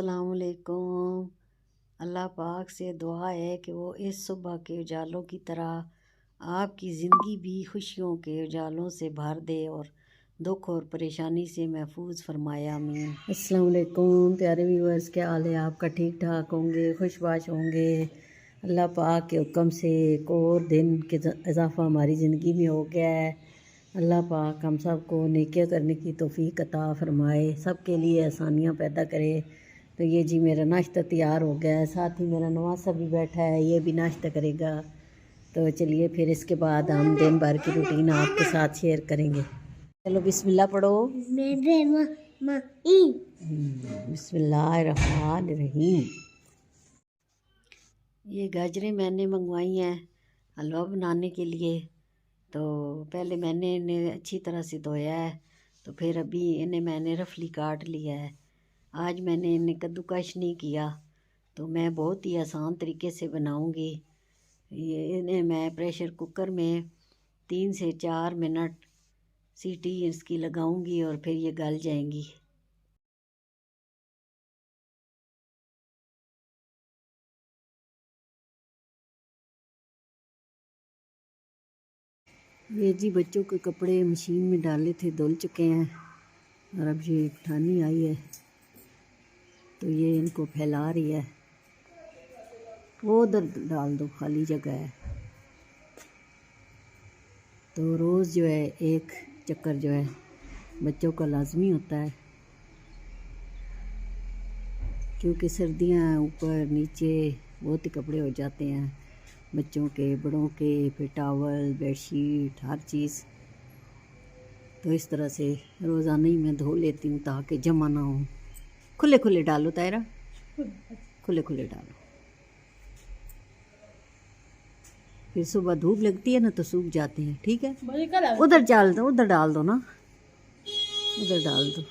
अस्सलामुअलैकुम। अल्लाह पाक से दुआ है कि वो इस सुबह के उजालों की तरह आपकी ज़िंदगी भी खुशियों के उजालों से भर दे और दुख और परेशानी से महफूज फरमाए, आमीन। अस्सलामुअलैकुम प्यारे व्यूअर्स, क्या हाल है आपका? ठीक ठाक होंगे, खुशबाश होंगे। अल्लाह पाक के हुक्म से एक और दिन के इजाफ़ा हमारी ज़िंदगी में हो गया है। अल्लाह पाक हम सब को नेकियां करने की तौफीक अता फरमाए, सब के लिए आसानियां पैदा करे। तो ये जी मेरा नाश्ता तैयार हो गया है, साथ ही मेरा नवासा भी बैठा है, ये भी नाश्ता करेगा। तो चलिए फिर इसके बाद हम दिन भर की रूटीन आपके साथ शेयर करेंगे। चलो बिस्मिल्लाह पढ़ो। बिस्मिल्लाहिर्रहमानिर्रहीम। ये गाजरें मैंने मंगवाई हैं हलवा बनाने के लिए। तो पहले मैंने इन्हें अच्छी तरह से धोया है, तो फिर अभी इन्हें मैंने रफली काट लिया है। आज मैंने इन्हें कद्दूकश नहीं किया, तो मैं बहुत ही आसान तरीके से बनाऊंगी। ये इन्हें मैं प्रेशर कुकर में 3 से 4 मिनट सीटी इसकी लगाऊंगी और फिर ये गल जाएंगी। ये जी बच्चों के कपड़े मशीन में डाले थे, धुल चुके हैं और अब ये ठानी आई है तो ये इनको फैला रही है। वो उधर डाल दो, खाली जगह है। तो रोज़ जो है एक चक्कर जो है बच्चों का लाजमी होता है, क्योंकि सर्दियाँ ऊपर नीचे बहुत ही कपड़े हो जाते हैं बच्चों के, बड़ों के, फिर टावल, बेडशीट, हर चीज़। तो इस तरह से रोज़ाना ही मैं धो लेती हूँ ताकि जमा ना हो। खुले खुले डालो तायरा, खुले खुले डालो। फिर सुबह धूप लगती है ना तो सूख जाते हैं। ठीक है, उधर डाल दो, उधर डाल दो ना, उधर डाल दो।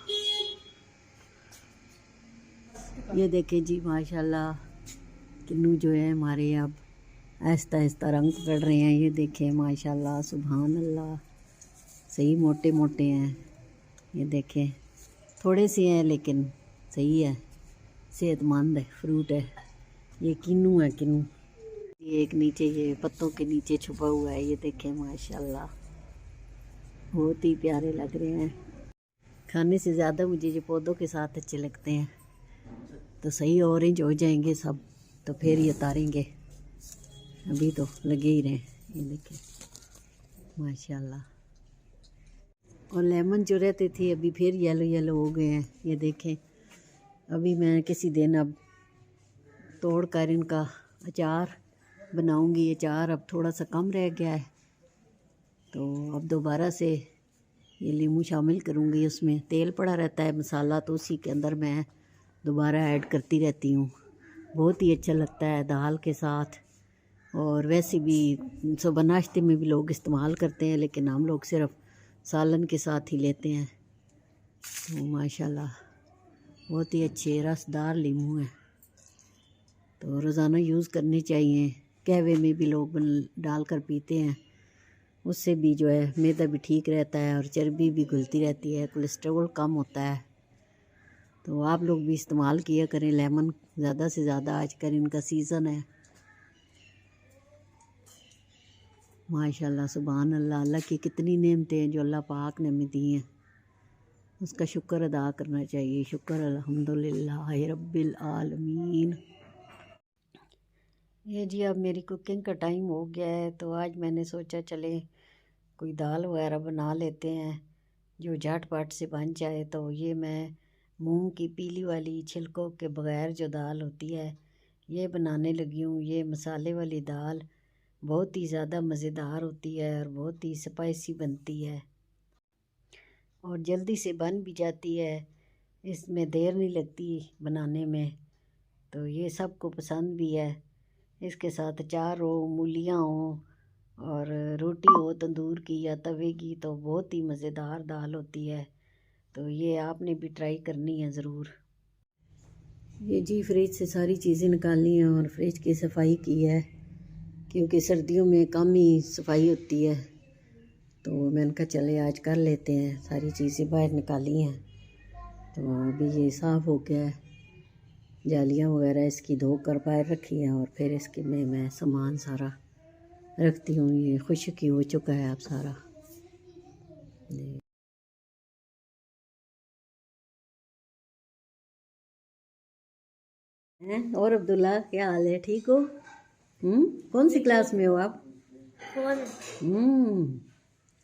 ये देखें जी माशाल्लाह किन्नू जो है हमारे अब आहिस्ता आहिस्ता रंग पकड़ रहे हैं। ये देखें माशाल्लाह, सुभान अल्लाह, सही मोटे मोटे हैं। ये देखें थोड़े से हैं लेकिन सही है, सेहतमंद है, फ्रूट है। ये किन्नू है, किन्नू। ये एक नीचे ये पत्तों के नीचे छुपा हुआ है। ये देखें माशाल्लाह बहुत ही प्यारे लग रहे हैं। खाने से ज़्यादा मुझे ये पौधों के साथ अच्छे लगते हैं। तो सही ऑरेंज हो जाएंगे सब तो फिर ये उतारेंगे, अभी तो लगे ही रहे। ये देखें माशाल्लाह। और लेमन जो रहते थे अभी फिर येलो येलो हो गए हैं। ये देखें अभी मैं किसी दिन अब तोड़ कर इनका अचार बनाऊंगी। अचार अब थोड़ा सा कम रह गया है, तो अब दोबारा से ये लीमू शामिल करूंगी। उसमें तेल पड़ा रहता है, मसाला, तो उसी के अंदर मैं दोबारा ऐड करती रहती हूँ। बहुत ही अच्छा लगता है दाल के साथ, और वैसे भी सुबह नाश्ते में भी लोग इस्तेमाल करते हैं, लेकिन हम लोग सिर्फ सालन के साथ ही लेते हैं। तो माशाल्लाह बहुत ही अच्छे रसदार लीमू हैं, तो रोज़ाना यूज़ करने चाहिए। कहवे में भी लोग डाल कर पीते हैं, उससे भी जो है मैदा भी ठीक रहता है और चर्बी भी घुलती रहती है, कोलेस्ट्रॉल कम होता है। तो आप लोग भी इस्तेमाल किया करें लेमन ज़्यादा से ज़्यादा, आजकल इनका सीज़न है। माशाल्लाह सुभान अल्लाह, अल्लाह की कितनी नेमतें हैं जो अल्लाह पाक ने हमें दी हैं, उसका शुक्र अदा करना चाहिए। शुक्र अल्हम्दुलिल्लाह रब्बिल आलमीन। ये जी अब मेरी कुकिंग का टाइम हो गया है, तो आज मैंने सोचा चले कोई दाल वगैरह बना लेते हैं जो झटपट से बन जाए। तो ये मैं मूंग की पीली वाली छिलकों के बगैर जो दाल होती है ये बनाने लगी हूँ। ये मसाले वाली दाल बहुत ही ज़्यादा मज़ेदार होती है और बहुत ही स्पाइसी बनती है और जल्दी से बन भी जाती है, इसमें देर नहीं लगती बनाने में। तो ये सबको पसंद भी है। इसके साथ अचार हो, मूलियाँ हो और रोटी हो तंदूर की या तवे की, तो बहुत ही मज़ेदार दाल होती है। तो ये आपने भी ट्राई करनी है ज़रूर। ये जी फ्रिज से सारी चीज़ें निकाली हैं और फ्रिज की सफाई की है, क्योंकि सर्दियों में कम ही सफाई होती है। तो मैंने कहा चले आज कर लेते हैं, सारी चीज़ें बाहर निकाली हैं। तो अभी ये साफ़ हो गया है। जालियाँ वगैरह इसकी धो कर बाहर रखी हैं और फिर इसके में मैं सामान सारा रखती हूँ। ये खुश्क हो चुका है अब सारा। हैं और अब्दुल्ला क्या हाल है, ठीक हो? कौन सी क्लास में हो आप?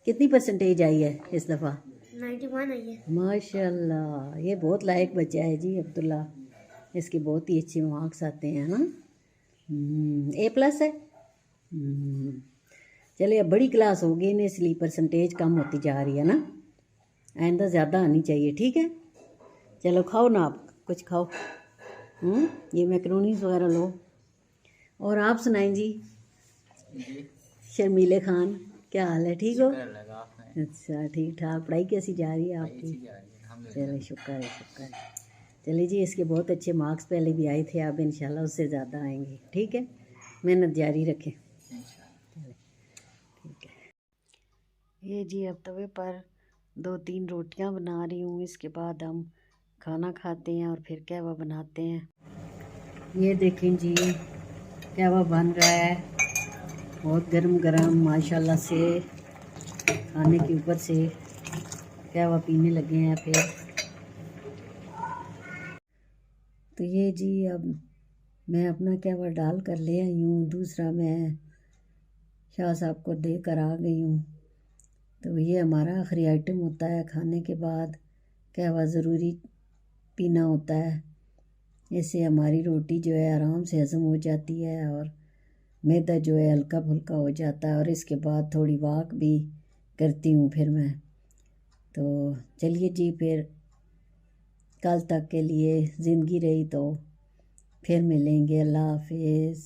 कितनी परसेंटेज आई है इस दफ़ा? 91 आई है। माशाल्लाह, ये बहुत लायक बच्चा है जी अब्दुल्ला। इसके बहुत ही अच्छे मार्क्स आते हैं। हाँ, A+ है। चलिए अब बड़ी क्लास हो गई ना, इसलिए परसेंटेज कम होती जा रही है ना। आइंदा ज़्यादा आनी चाहिए, ठीक है। चलो खाओ ना, आप कुछ खाओ। ये मैक्रोनीस वगैरह लो। और आप सुनाएं जी, शर्मीले खान क्या हाल है, ठीक हो? अच्छा, ठीक ठाक। पढ़ाई कैसी जा रही है आपकी? चलो शुक्र है, शुक्र है। चलिए जी, इसके बहुत अच्छे मार्क्स पहले भी आए थे, अब इंशाल्लाह उससे ज़्यादा आएंगे, ठीक है। मेहनत जारी रखें। ठीक है। ये जी अब तवे पर 2-3 रोटियां बना रही हूँ, इसके बाद हम खाना खाते हैं और फिर कहवा बनाते हैं। ये देखें जी, कहवा बन रहा है, बहुत गरम गरम माशाल्लाह से। खाने के ऊपर से कहवा पीने लगे हैं फिर। तो ये जी अब मैं अपना कहवा डाल कर ले आई हूँ, दूसरा मैं शाह साहब को दे कर आ गई हूँ। तो ये हमारा आखिरी आइटम होता है, खाने के बाद कहवा ज़रूरी पीना होता है। इससे हमारी रोटी जो है आराम से हज़म हो जाती है और मैदा जो है हल्का फुल्का हो जाता है। और इसके बाद थोड़ी वॉक भी करती हूँ फिर मैं। तो चलिए जी, फिर कल तक के लिए ज़िंदगी रही तो फिर मिलेंगे। अल्लाह हाफिज़।